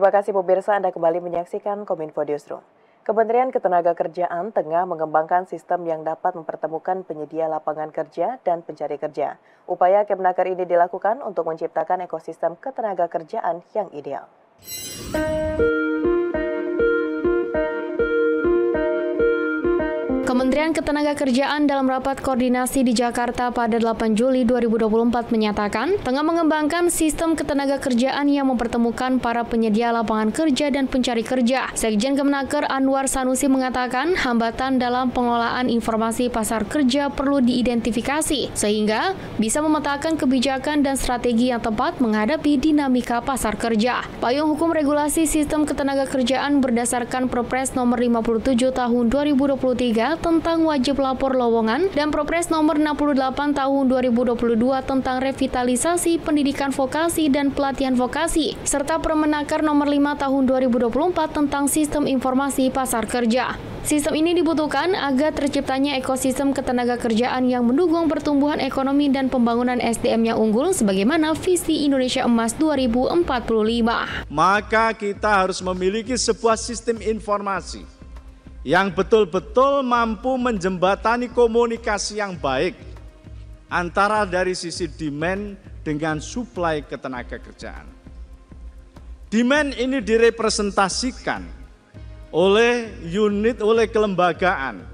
Terima kasih pemirsa, Anda kembali menyaksikan Kominfo Newsroom. Kementerian Ketenagakerjaan tengah mengembangkan sistem yang dapat mempertemukan penyedia lapangan kerja dan pencari kerja. Upaya Kemnaker ini dilakukan untuk menciptakan ekosistem ketenagakerjaan yang ideal. Kementerian Ketenagakerjaan dalam rapat koordinasi di Jakarta pada 8 Juli 2024 menyatakan tengah mengembangkan sistem ketenagakerjaan yang mempertemukan para penyedia lapangan kerja dan pencari kerja. Sekjen Kemnaker Anwar Sanusi mengatakan hambatan dalam pengelolaan informasi pasar kerja perlu diidentifikasi sehingga bisa memetakan kebijakan dan strategi yang tepat menghadapi dinamika pasar kerja. Payung hukum regulasi sistem ketenagakerjaan berdasarkan Perpres nomor 57 tahun 2023 tentang wajib lapor lowongan dan Perpres nomor 68 tahun 2022 tentang revitalisasi pendidikan vokasi dan pelatihan vokasi, serta Permenaker nomor 5 tahun 2024 tentang sistem informasi pasar kerja. Sistem ini dibutuhkan agar terciptanya ekosistem ketenagakerjaan yang mendukung pertumbuhan ekonomi dan pembangunan SDM yang unggul sebagaimana visi Indonesia Emas 2045. Maka kita harus memiliki sebuah sistem informasi yang betul-betul mampu menjembatani komunikasi yang baik antara dari sisi demand dengan supply ketenagakerjaan. Demand ini direpresentasikan oleh unit, oleh kelembagaan,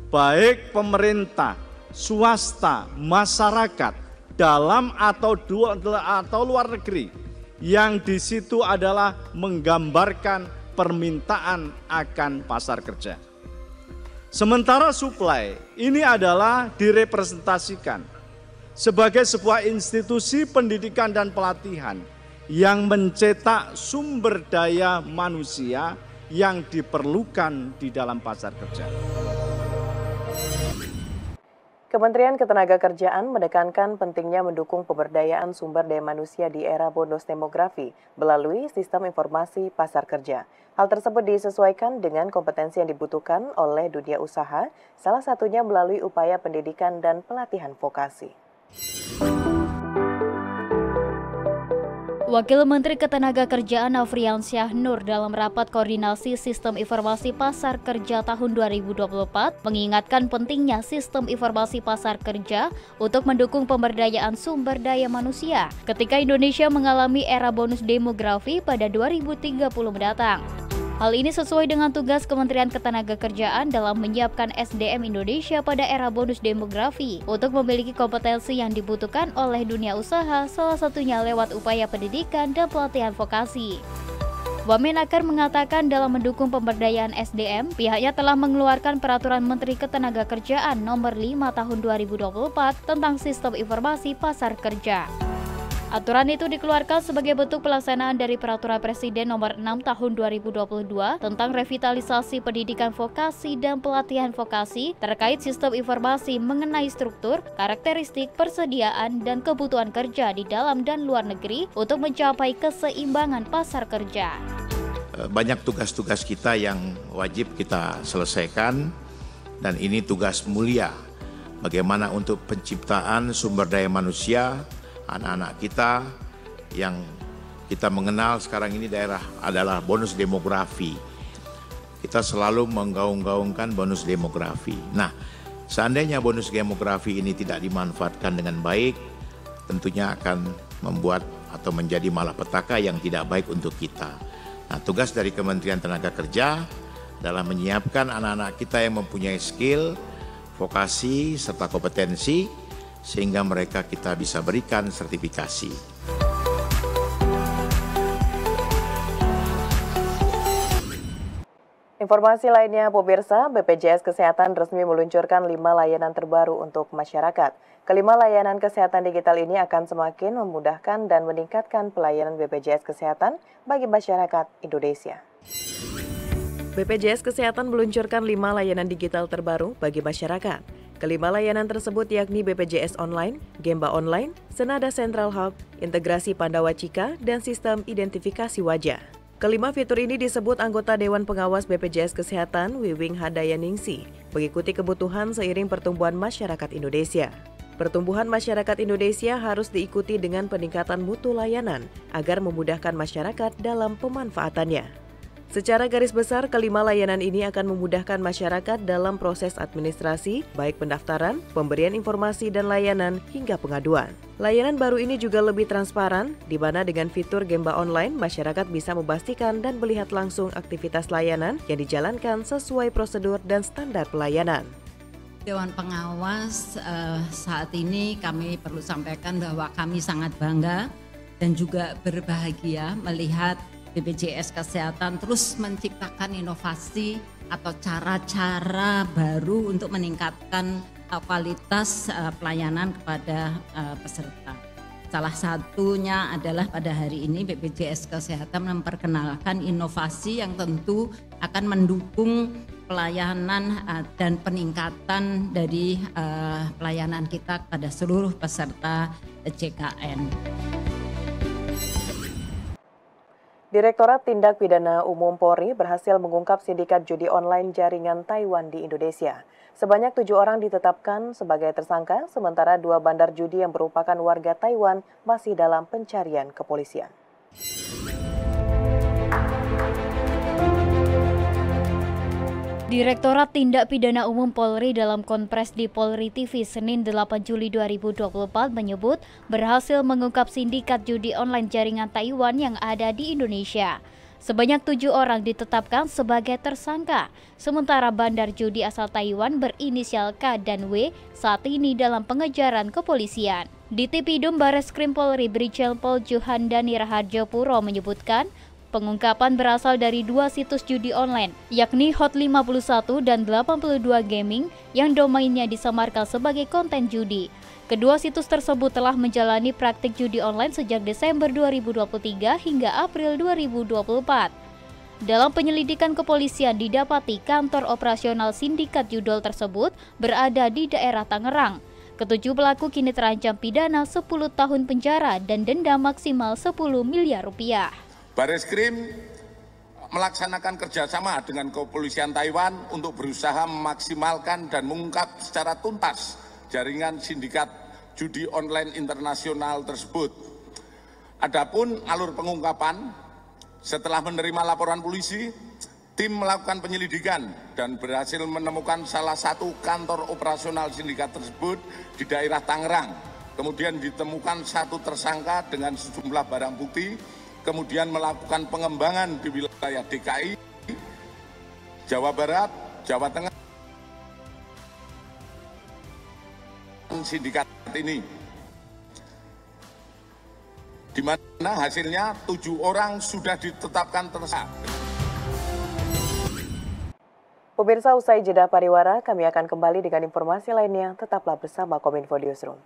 baik pemerintah, swasta, masyarakat, dalam atau luar negeri, yang di situ adalah menggambarkan permintaan akan pasar kerja. Sementara supply ini adalah direpresentasikan sebagai sebuah institusi pendidikan dan pelatihan yang mencetak sumber daya manusia yang diperlukan di dalam pasar kerja. Kementerian Ketenagakerjaan menekankan pentingnya mendukung pemberdayaan sumber daya manusia di era bonus demografi melalui sistem informasi pasar kerja. Hal tersebut disesuaikan dengan kompetensi yang dibutuhkan oleh dunia usaha, salah satunya melalui upaya pendidikan dan pelatihan vokasi. Wakil Menteri Ketenagakerjaan Afriansyah Nur dalam rapat koordinasi sistem informasi pasar kerja tahun 2024 mengingatkan pentingnya sistem informasi pasar kerja untuk mendukung pemberdayaan sumber daya manusia ketika Indonesia mengalami era bonus demografi pada 2030 mendatang. Hal ini sesuai dengan tugas Kementerian Ketenagakerjaan dalam menyiapkan SDM Indonesia pada era bonus demografi untuk memiliki kompetensi yang dibutuhkan oleh dunia usaha, salah satunya lewat upaya pendidikan dan pelatihan vokasi. Wamenakar mengatakan dalam mendukung pemberdayaan SDM, pihaknya telah mengeluarkan Peraturan Menteri Ketenagakerjaan Nomor 5 Tahun 2024 tentang Sistem Informasi Pasar Kerja. Aturan itu dikeluarkan sebagai bentuk pelaksanaan dari Peraturan Presiden Nomor 6 Tahun 2022 tentang revitalisasi pendidikan vokasi dan pelatihan vokasi terkait sistem informasi mengenai struktur, karakteristik, persediaan, dan kebutuhan kerja di dalam dan luar negeri untuk mencapai keseimbangan pasar kerja. Banyak tugas-tugas kita yang wajib kita selesaikan dan ini tugas mulia. Bagaimana untuk penciptaan sumber daya manusia anak-anak kita yang kita mengenal sekarang ini daerah adalah bonus demografi. Kita selalu menggaung-gaungkan bonus demografi. Nah, seandainya bonus demografi ini tidak dimanfaatkan dengan baik, tentunya akan membuat atau menjadi malapetaka yang tidak baik untuk kita. Nah, tugas dari Kementerian Tenaga dalam menyiapkan anak-anak kita yang mempunyai skill, vokasi, serta kompetensi, sehingga mereka kita bisa berikan sertifikasi. Informasi lainnya, pemirsa, BPJS Kesehatan resmi meluncurkan 5 layanan terbaru untuk masyarakat. Kelima layanan kesehatan digital ini akan semakin memudahkan dan meningkatkan pelayanan BPJS Kesehatan bagi masyarakat Indonesia. BPJS Kesehatan meluncurkan 5 layanan digital terbaru bagi masyarakat. Kelima layanan tersebut yakni BPJS Online, Gemba Online, Senada Central Hub, Integrasi Pandawa Cika, dan Sistem Identifikasi Wajah. Kelima fitur ini disebut anggota Dewan Pengawas BPJS Kesehatan Wiwing Hadayaningsi, mengikuti kebutuhan seiring pertumbuhan masyarakat Indonesia. Pertumbuhan masyarakat Indonesia harus diikuti dengan peningkatan mutu layanan agar memudahkan masyarakat dalam pemanfaatannya. Secara garis besar, kelima layanan ini akan memudahkan masyarakat dalam proses administrasi, baik pendaftaran, pemberian informasi dan layanan, hingga pengaduan. Layanan baru ini juga lebih transparan, di mana dengan fitur Gemba Online, masyarakat bisa memastikan dan melihat langsung aktivitas layanan yang dijalankan sesuai prosedur dan standar pelayanan. Dewan Pengawas saat ini kami perlu sampaikan bahwa kami sangat bangga dan juga berbahagia melihat BPJS Kesehatan terus menciptakan inovasi atau cara-cara baru untuk meningkatkan kualitas pelayanan kepada peserta. Salah satunya adalah pada hari ini BPJS Kesehatan memperkenalkan inovasi yang tentu akan mendukung pelayanan dan peningkatan dari pelayanan kita kepada seluruh peserta JKN. Direktorat Tindak Pidana Umum Polri berhasil mengungkap sindikat judi online jaringan Taiwan di Indonesia. Sebanyak 7 orang ditetapkan sebagai tersangka, sementara 2 bandar judi yang merupakan warga Taiwan masih dalam pencarian kepolisian. Direktorat Tindak Pidana Umum Polri dalam konferensi di Polri TV Senin 8 Juli 2024 menyebut berhasil mengungkap sindikat judi online jaringan Taiwan yang ada di Indonesia. Sebanyak 7 orang ditetapkan sebagai tersangka, sementara bandar judi asal Taiwan berinisial K dan W saat ini dalam pengejaran kepolisian. Di Tipidum Bareskrim Polri, Brigjen Pol Juhandani Raharjo Puro menyebutkan, pengungkapan berasal dari 2 situs judi online, yakni Hot51 dan 82 Gaming yang domainnya disamarkan sebagai konten judi. Kedua situs tersebut telah menjalani praktik judi online sejak Desember 2023 hingga April 2024. Dalam penyelidikan kepolisian didapati kantor operasional sindikat judol tersebut berada di daerah Tangerang. Ketujuh pelaku kini terancam pidana 10 tahun penjara dan denda maksimal 10 miliar rupiah. Bareskrim melaksanakan kerjasama dengan kepolisian Taiwan untuk berusaha memaksimalkan dan mengungkap secara tuntas jaringan sindikat judi online internasional tersebut. Adapun alur pengungkapan, setelah menerima laporan polisi, tim melakukan penyelidikan dan berhasil menemukan salah satu kantor operasional sindikat tersebut di daerah Tangerang. Kemudian ditemukan 1 tersangka dengan sejumlah barang bukti, kemudian melakukan pengembangan di wilayah DKI, Jawa Barat, Jawa Tengah. Sindikat ini, di mana hasilnya 7 orang sudah ditetapkan tersangka. Pemirsa, usai jeda pariwara, kami akan kembali dengan informasi lainnya. Tetaplah bersama Kominfo Newsroom.